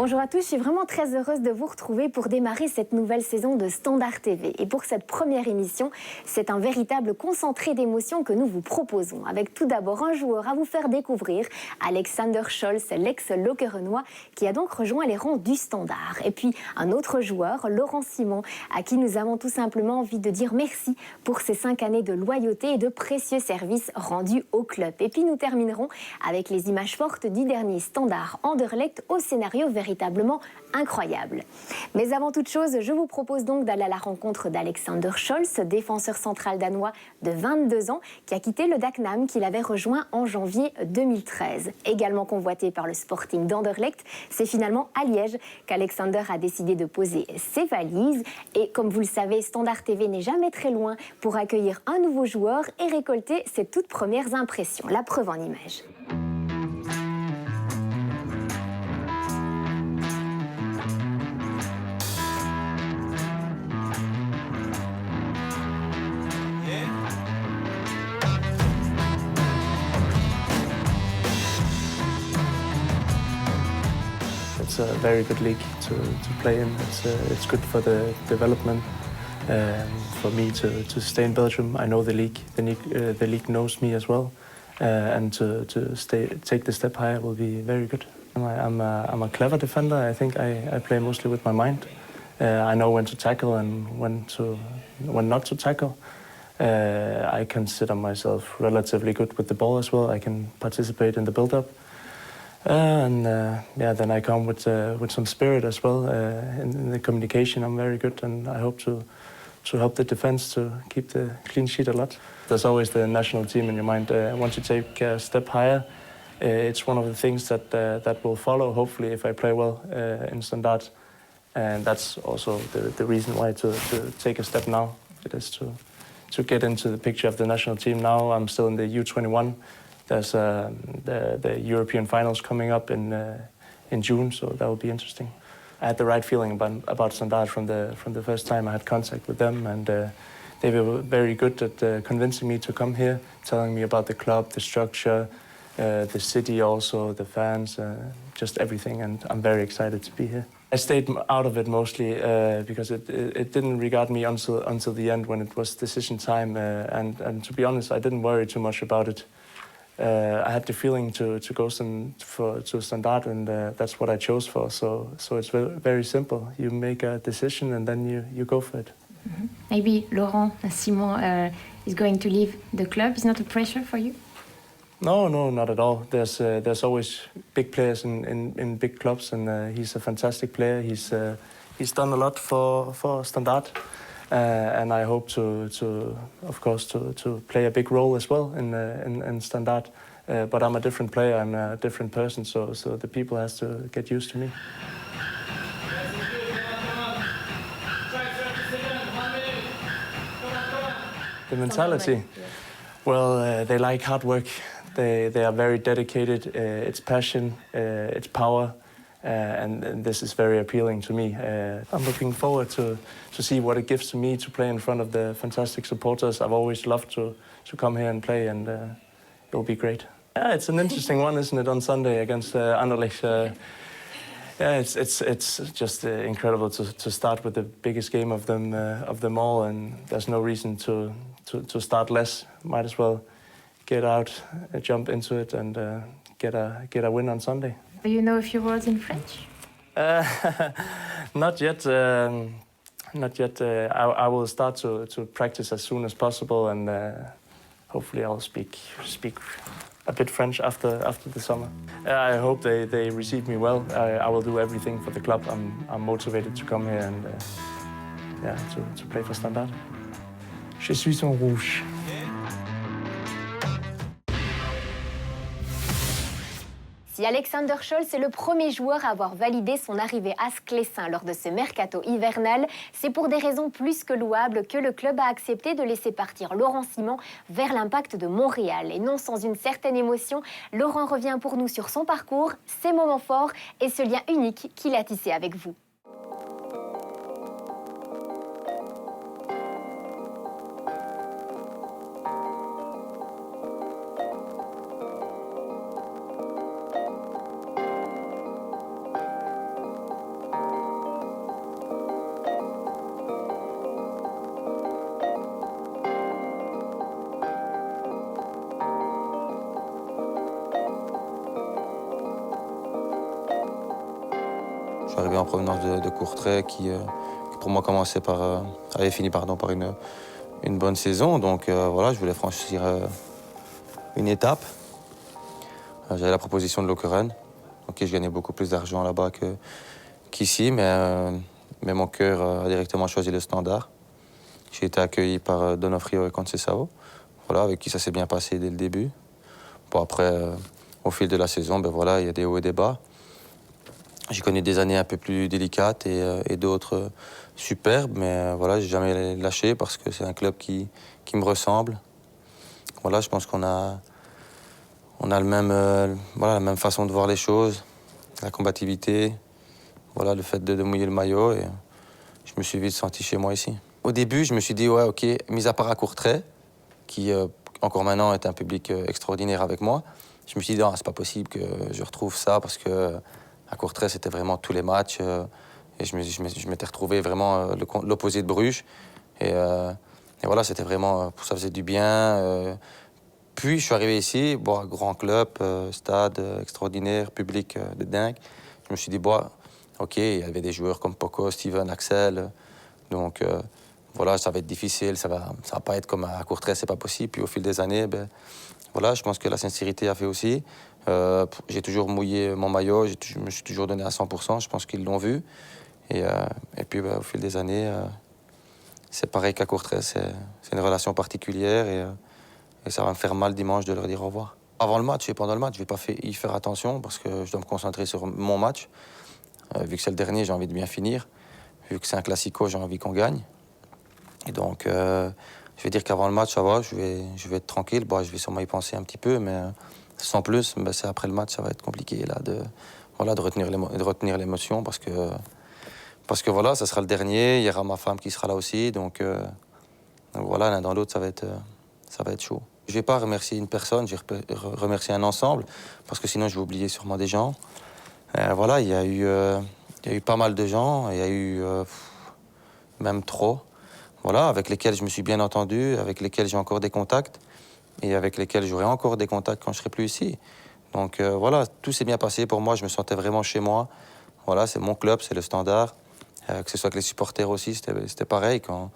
Bonjour à tous, je suis vraiment très heureuse de vous retrouver pour démarrer cette nouvelle saison de Standard TV. Et pour cette première émission, c'est un véritable concentré d'émotions que nous vous proposons. Avec tout d'abord un joueur à vous faire découvrir, Alexander Scholz, l'ex-Lokeren, qui a donc rejoint les rangs du Standard. Et puis un autre joueur, Laurent Simon, à qui nous avons tout simplement envie de dire merci pour ses 5 années de loyauté et de précieux services rendus au club. Et puis nous terminerons avec les images fortes du dernier Standard Anderlecht au scénario véritablement incroyable. Mais avant toute chose, je vous propose donc d'aller à la rencontre d'Alexander Scholz, défenseur central danois de 22 ans, qui a quitté le Dagenham qu'il avait rejoint en janvier 2013. Également convoité par le Sporting d'Anderlecht, c'est finalement à Liège qu'Alexander a décidé de poser ses valises. Et comme vous le savez, Standard TV n'est jamais très loin pour accueillir un nouveau joueur et récolter ses toutes premières impressions. La preuve en images. It's a very good league to play in. It's good for the development. For me to stay in Belgium, I know the league. The league knows me as well, and to take the step higher will be very good. I'm a clever defender. I think I play mostly with my mind. I know when to tackle and when not to tackle. I consider myself relatively good with the ball as well. I can participate in the build-up. Then I come with some spirit as well. In the communication, I'm very good, and I hope to help the defense to keep the clean sheet a lot. There's always the national team in your mind. Once you take a step higher, it's one of the things that will follow, hopefully, if I play well in Standard. And that's also the reason why to take a step now. It is to get into the picture of the national team now. I'm still in the U21. There's the European finals coming up in June, so that will be interesting. I had the right feeling about Standard from the first time I had contact with them, and they were very good at convincing me to come here, telling me about the club, the structure, the city also, the fans, just everything, and I'm very excited to be here. I stayed out of it mostly because it didn't regard me until the end when it was decision time, and to be honest, I didn't worry too much about it. I had the feeling to go to Standard, and that's what I chose for. So it's very simple. You make a decision, and then you go for it. Mm-hmm. Maybe Laurent Simon is going to leave the club. Is not a pressure for you? No, not at all. There's always big players in big clubs, and he's a fantastic player. He's done a lot for Standard. And I hope of course, to play a big role as well in Standard. But I'm a different player. I'm a different person, so the people has to get used to me. The mentality. Well, they like hard work. They are very dedicated. It's passion. It's power. And this is very appealing to me. I'm looking forward to see what it gives to me to play in front of the fantastic supporters. I've always loved to come here and play, and it'll be great. Yeah, it's an interesting one, isn't it, on Sunday against Anderlecht? It's just incredible to start with the biggest game of them all, and there's no reason to start less. Might as well get out, jump into it, and get a win on Sunday. Do you know a few words in French? Not yet. Not yet. I will start to practice as soon as possible, and hopefully I'll speak a bit French after the summer. I hope they receive me well. I will do everything for the club. I'm motivated to come here and to play for Standard. Je suis en rouge. Si Alexander Scholz est le premier joueur à avoir validé son arrivée à Sclessin lors de ce mercato hivernal, c'est pour des raisons plus que louables que le club a accepté de laisser partir Laurent Simon vers l'Impact de Montréal. Et non sans une certaine émotion, Laurent revient pour nous sur son parcours, ses moments forts et ce lien unique qu'il a tissé avec vous. suis arrivé en provenance de Courtrai qui pour moi avait fini par une bonne saison. Donc voilà, je voulais franchir une étape. J'avais la proposition de Lokeren. Ok, je gagnais beaucoup plus d'argent là-bas qu'ici, mais mon cœur a directement choisi le Standard. J'ai été accueilli par Donofrio et Conceição, voilà, avec qui ça s'est bien passé dès le début. Bon, après, au fil de la saison, ben voilà, il y a des hauts et des bas. J'ai connu des années un peu plus délicates et d'autres superbes, mais voilà, j'ai jamais lâché parce que c'est un club qui me ressemble. Voilà, je pense qu'on a la même façon de voir les choses, la combativité, voilà, le fait de mouiller le maillot, et je me suis vite senti chez moi ici. Au début, je me suis dit, ouais, ok, mis à part à Courtrai, qui encore maintenant est un public extraordinaire avec moi, je me suis dit, non, c'est pas possible que je retrouve ça, parce que à Courtrai, c'était vraiment tous les matchs, et je m'étais retrouvé vraiment l'opposé de Bruges, et voilà, c'était vraiment, ça faisait du bien. Puis je suis arrivé ici, bon, grand club, stade extraordinaire, public de dingue. Je me suis dit, bon, ok, il y avait des joueurs comme Poco, Steven, Axel, donc voilà, ça va être difficile, ça va pas être comme à Courtrai, c'est pas possible. Puis au fil des années, ben, voilà, je pense que la sincérité a fait aussi. J'ai toujours mouillé mon maillot, je me suis toujours donné à 100%, je pense qu'ils l'ont vu. Et puis ben, au fil des années, c'est pareil qu'à Courtrai, c'est une relation particulière, et ça va me faire mal dimanche de leur dire au revoir. Avant le match et pendant le match, je vais pas y faire attention parce que je dois me concentrer sur mon match. Vu que c'est le dernier, j'ai envie de bien finir. Vu que c'est un classico, j'ai envie qu'on gagne. Et donc, je vais dire qu'avant le match, ça va, je vais être tranquille. Bon, je vais sûrement y penser un petit peu, mais sans plus, ben, c'est après le match, ça va être compliqué là, de retenir l'émotion parce que voilà, ça sera le dernier. Il y aura ma femme qui sera là aussi, donc voilà, l'un dans l'autre, ça va être chaud. Je ne vais pas remercier une personne, je vais remercier un ensemble, parce que sinon je vais oublier sûrement des gens. Voilà, il y a eu pas mal de gens, il y a eu même trop, voilà, avec lesquels je me suis bien entendu, avec lesquels j'ai encore des contacts, et avec lesquels j'aurai encore des contacts quand je ne serai plus ici. Donc voilà, tout s'est bien passé pour moi, je me sentais vraiment chez moi. Voilà, c'est mon club, c'est le Standard. Que ce soit avec les supporters aussi, c'était pareil. Quand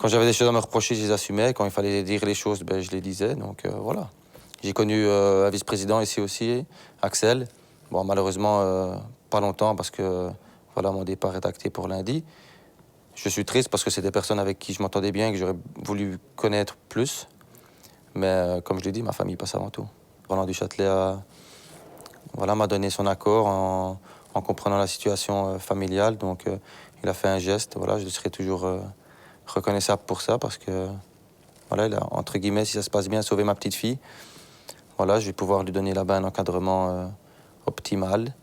j'avais des choses à me reprocher, je les assumais. Quand il fallait dire les choses, ben, je les disais. Donc voilà. J'ai connu un vice-président ici aussi, Axel. Bon, malheureusement, pas longtemps parce que voilà, mon départ est acté pour lundi. Je suis triste parce que c'est des personnes avec qui je m'entendais bien et que j'aurais voulu connaître plus. Mais comme je l'ai dit, ma famille passe avant tout. Roland Duchâtelet m'a donné son accord en comprenant la situation familiale. Donc il a fait un geste. Voilà, je serai toujours reconnaissable pour ça parce que voilà, il a, entre guillemets, si ça se passe bien, sauvé ma petite fille. Voilà, je vais pouvoir lui donner là-bas un encadrement optimal.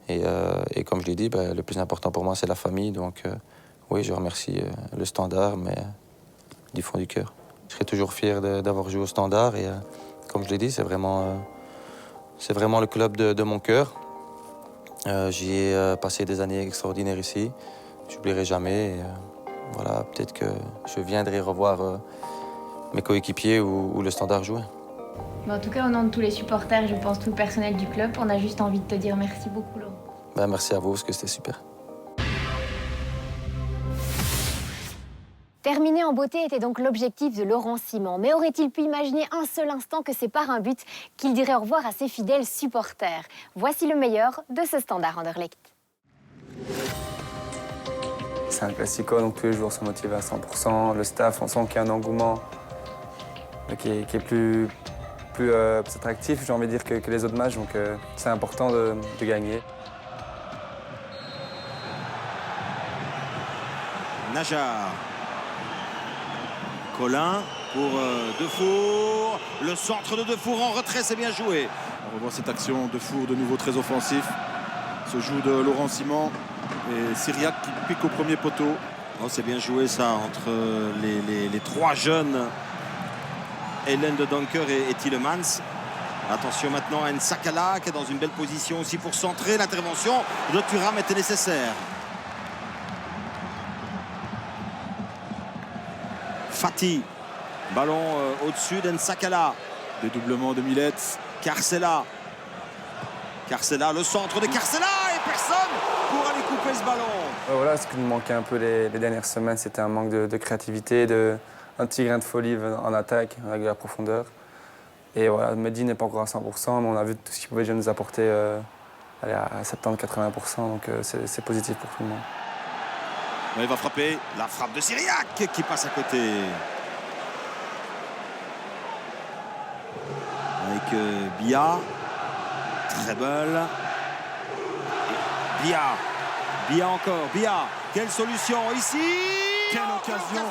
Et comme je l'ai dit, ben, le plus important pour moi, c'est la famille. Donc oui, je remercie le Standard, mais du fond du cœur. Je serai toujours fier d'avoir joué au Standard. Et comme je l'ai dit, c'est vraiment le club de mon cœur. J'y ai passé des années extraordinaires ici. Je n'oublierai jamais. Et, voilà, peut-être que je viendrai revoir mes coéquipiers où le Standard jouait. En tout cas, au nom de tous les supporters, je pense tout le personnel du club, on a juste envie de te dire merci beaucoup, Laurent. Ben, merci à vous, parce que c'était super. Terminer en beauté était donc l'objectif de Laurent Simon. Mais aurait-il pu imaginer un seul instant que c'est par un but qu'il dirait au revoir à ses fidèles supporters? Voici le meilleur de ce Standard Anderlecht. C'est un classico, donc tous les joueurs sont motivés à 100%. Le staff, on sent qu'il y a un engouement qui est plus attractif, j'ai envie de dire, que les autres matchs. Donc c'est important de gagner. Najar. Colin pour Defour. Le centre de Defour en retrait, c'est bien joué. On revoit cette action, Defour de nouveau très offensif. Ce joue de Laurent Simon et Syriac qui pique au premier poteau. Oh, c'est bien joué ça entre les trois jeunes, Hélène de Donker et Tielemans. Attention maintenant à Nsakala qui est dans une belle position aussi pour centrer. L'intervention de Thuram était nécessaire. Fati, ballon au-dessus d'Nsakala. Dédoublement de Millet. Carcella, le centre de Carcella et personne pour aller couper ce ballon. Voilà, ce qui nous manquait un peu les dernières semaines, c'était un manque de créativité, un petit grain de folie en attaque, avec de la profondeur. Et voilà, Mehdi n'est pas encore à 100%, mais on a vu tout ce qu'il pouvait déjà nous apporter à 70-80%, donc c'est positif pour tout le monde. Il va frapper, la frappe de Syriac qui passe à côté. Avec Bia, Treble. Bia encore, Bia, quelle solution ici. Quelle occasion.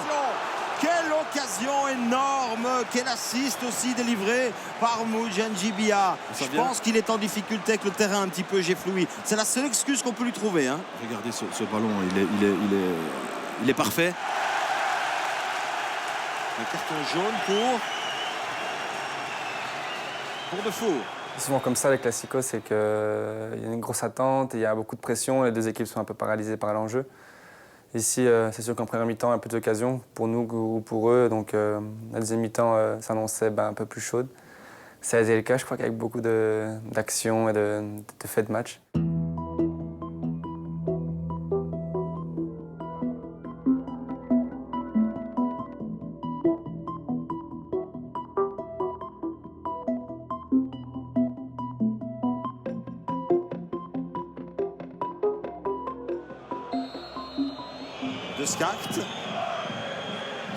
Quelle occasion énorme. Quel assist aussi délivré par Moujanji Bia. Je pense qu'il est en difficulté avec le terrain un petit peu géfloui. C'est la seule excuse qu'on peut lui trouver. Hein. Regardez ce ballon, il est parfait. Un carton jaune pour Defour. C'est souvent comme ça, les classicos, c'est qu'il y a une grosse attente, il y a beaucoup de pression, les deux équipes sont un peu paralysées par l'enjeu. Ici, c'est sûr qu'en première mi-temps, il y a un peu d'occasion pour nous ou pour eux, donc la deuxième mi-temps s'annonçait un peu plus chaude. Ça a été le cas, je crois qu'avec beaucoup d'actions et de faits de match.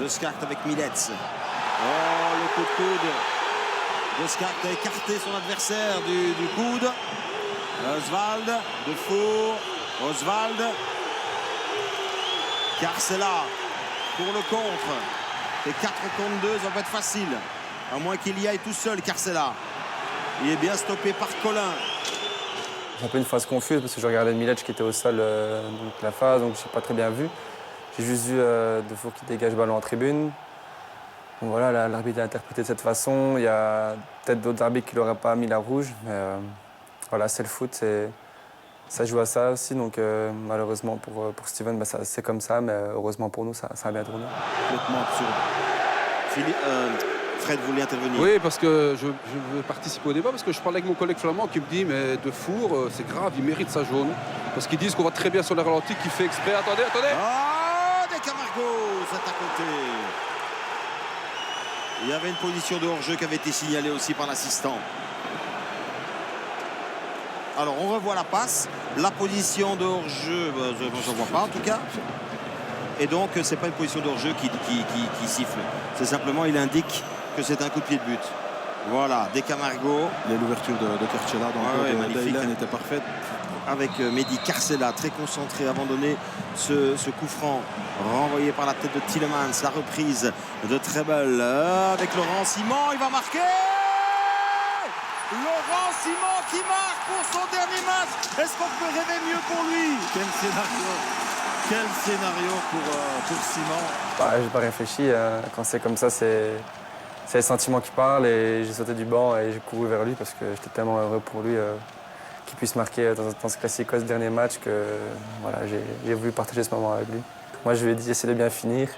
De Skart avec Milets. Oh, le coup de coude. De Skart a écarté son adversaire du coude. Oswald, Defour, Oswald. Carcela pour le contre. Et 4 contre 2, ça va être facile. À moins qu'il y aille tout seul, Carcela. Il est bien stoppé par Colin. C'est un peu une phase confuse parce que je regardais Milec qui était au sol donc la phase, donc je n'ai pas très bien vu. J'ai juste vu Defour qui dégage le ballon en tribune. Donc voilà, l'arbitre a interprété de cette façon. Il y a peut-être d'autres arbitres qui n'auraient pas mis la rouge. Mais voilà, c'est le foot, ça joue à ça aussi. Donc malheureusement pour Steven, c'est comme ça. Mais heureusement pour nous, ça a bien tourné. Complètement absurde. Fred voulait intervenir. Oui, parce que je veux participer au débat, parce que je parlais avec mon collègue flamand qui me dit mais Defour, c'est grave, il mérite sa jaune. Parce qu'ils disent qu'on voit très bien sur le ralenti qu'il fait exprès. Attendez. Des Camargo, c'est à côté. Il y avait une position de hors-jeu qui avait été signalée aussi par l'assistant. Alors on revoit la passe. La position de hors-jeu, je ne vois pas en tout cas. Et donc c'est pas une position de hors-jeu qui siffle. C'est simplement, il indique que c'est un coup de pied de but. Voilà, des Camargo. L'ouverture de Carcela dans Dylan était parfaite. Avec Mehdi Carcela, très concentré avant de donner ce coup franc renvoyé par la tête de Tielemans. La reprise de Treble avec Laurent Simon, il va marquer. Laurent Simon qui marque pour son dernier match. Est-ce qu'on peut rêver mieux pour lui? Quel scénario pour Simon. J'ai pas réfléchi, quand c'est comme ça, c'est les sentiments qui parlent et j'ai sauté du banc et j'ai couru vers lui parce que j'étais tellement heureux pour lui qu'il puisse marquer dans ce classico, ce dernier match, que voilà, j'ai voulu partager ce moment avec lui. Moi, je lui ai dit essayer de bien finir.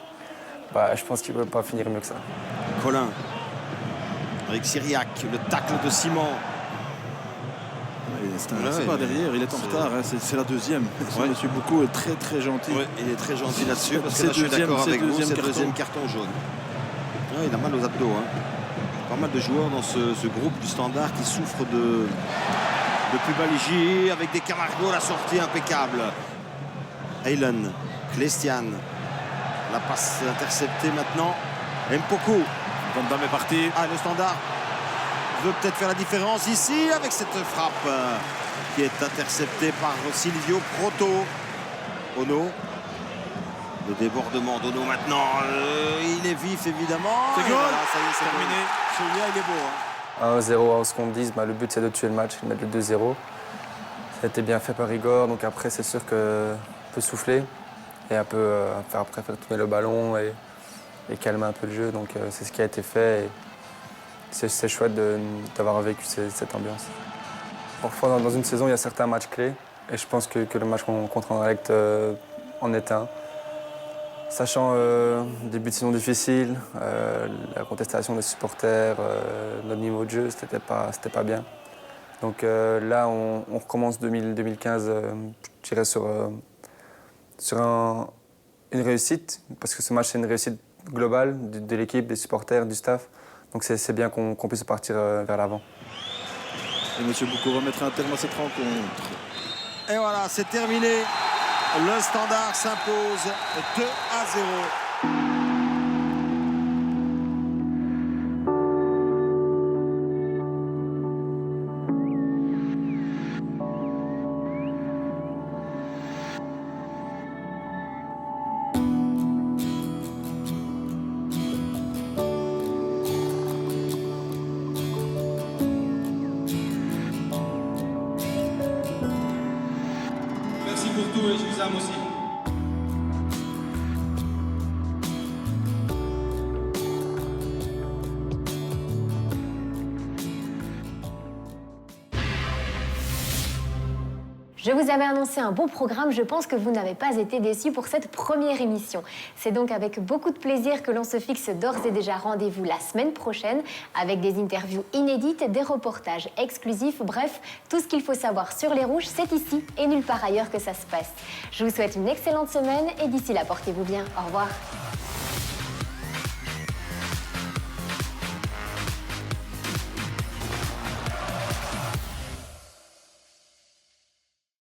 Je pense qu'il ne peut pas finir mieux que ça. Colin avec Syriac, le tacle de Simon. C'est pas derrière, il est en retard, hein, c'est la deuxième. Monsieur Boucaud est très très gentil. Ouais, il est très gentil là-dessus parce que là, je suis d'accord avec vous, c'est le deuxième carton jaune. Ouais, il a mal aux abdos. Hein. Pas mal de joueurs dans ce groupe du Standard qui souffrent de pubalgie avec des Camargo, la sortie impeccable. Aylan, Clestian, la passe interceptée maintenant. Mpoku. Van Damme est parti. Le Standard veut peut-être faire la différence ici avec cette frappe qui est interceptée par Silvio Proto. Ono. Le débordement d'Ono maintenant. Il est vif évidemment. C'est goal. Voilà, ça y est, c'est terminé. Celui-là, il est beau. 1-0 à ce qu'on me dise, le but c'est de tuer le match, de mettre le 2-0. Ça a été bien fait par Igor, donc après c'est sûr qu'on peut souffler et un peu après faire tourner le ballon et calmer un peu le jeu. Donc c'est ce qui a été fait et c'est chouette d'avoir vécu cette ambiance. Parfois dans une saison il y a certains matchs clés et je pense que le match contre Anderlecht en est un. Sachant début de saison difficile, la contestation des supporters, notre niveau de jeu, c'était pas bien. Donc là, on recommence 2015, je partirai sur une réussite, parce que ce match, c'est une réussite globale de l'équipe, des supporters, du staff. Donc c'est bien qu'on puisse partir vers l'avant. Et M. Boucaud remettra un terme à cette rencontre. Et voilà, c'est terminé. Le Standard s'impose 2-0. Merci pour tout et je vous aime aussi. Je vous avais annoncé un beau programme, je pense que vous n'avez pas été déçus pour cette première émission. C'est donc avec beaucoup de plaisir que l'on se fixe d'ores et déjà rendez-vous la semaine prochaine avec des interviews inédites, des reportages exclusifs, bref, tout ce qu'il faut savoir sur les Rouges, c'est ici et nulle part ailleurs que ça se passe. Je vous souhaite une excellente semaine et d'ici là, portez-vous bien. Au revoir.